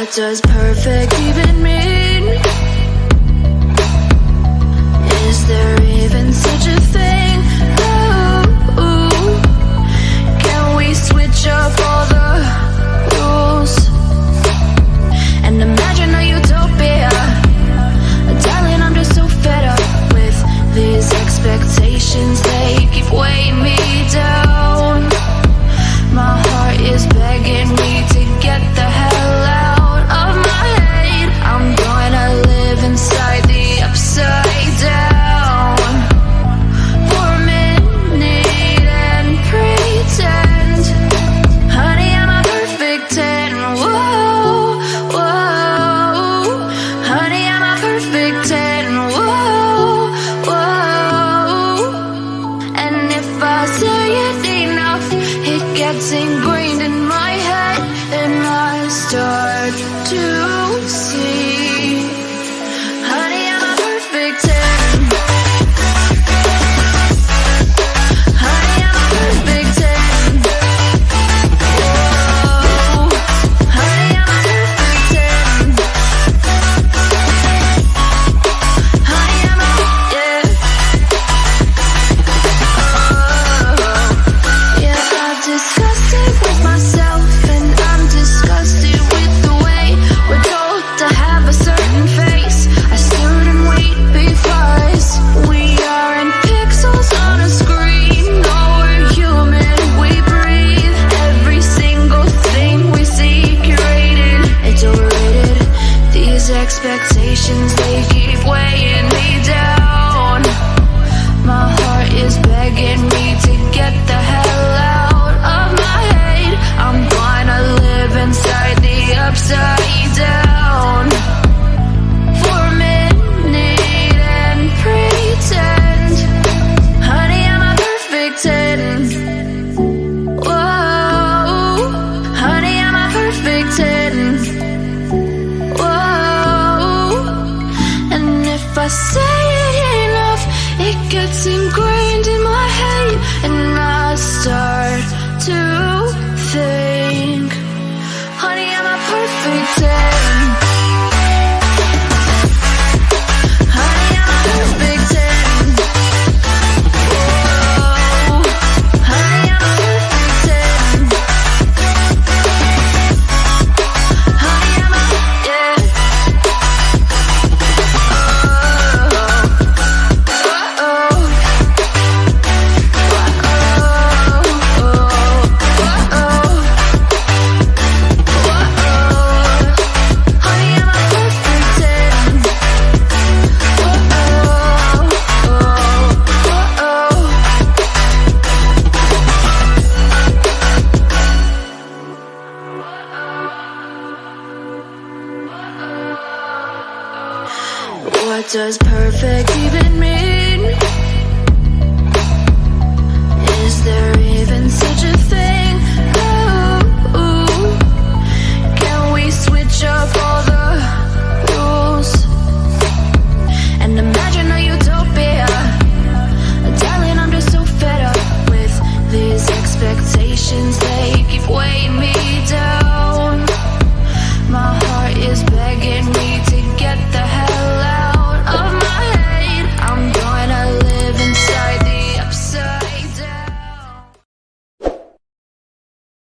What does perfect even mean? Is there even such a thing? Ooh, can we switch up all the rules and imagine a utopia? Darling, I'm just so fed up with these expectations. They keep weighing me down. My heart is begging me to get the hell out of my head. I'm gonna live inside the upside down for a minute and pretend, honey, I'm a perfect 10. Whoa, whoa, honey, I'm a perfect 10. Whoa, whoa, and if I say it enough, it gets ingrained in my head, and I start to see, honey, I'm a perfect 10. Honey, I'm a perfect 10. Whoa, honey, I'm a perfect 10. Honey, I'm a, yeah. Yeah, I've discussed it with myself, and I'm disgusted with the way we're told to have a certain face. I stood and wait because we aren't pixels on a screen. No, we're human, we breathe. Every single thing we see curated, it's overrated. These expectations, they keep weighing me down. My heart is begging me to get the hell out of my head. I'm gonna live inside the upside down for a minute and pretend, honey, I'm a perfect 10. Whoa, honey, I'm a perfect 10. Whoa, and if I say it enough, it gets ingrained in my head, and I start to think, honey, I'm a perfect 10. Honey, I'm a perfect 10. Whoa, honey, I'm a perfect 10. Honey, I'm a, yeah. What does perfect even mean?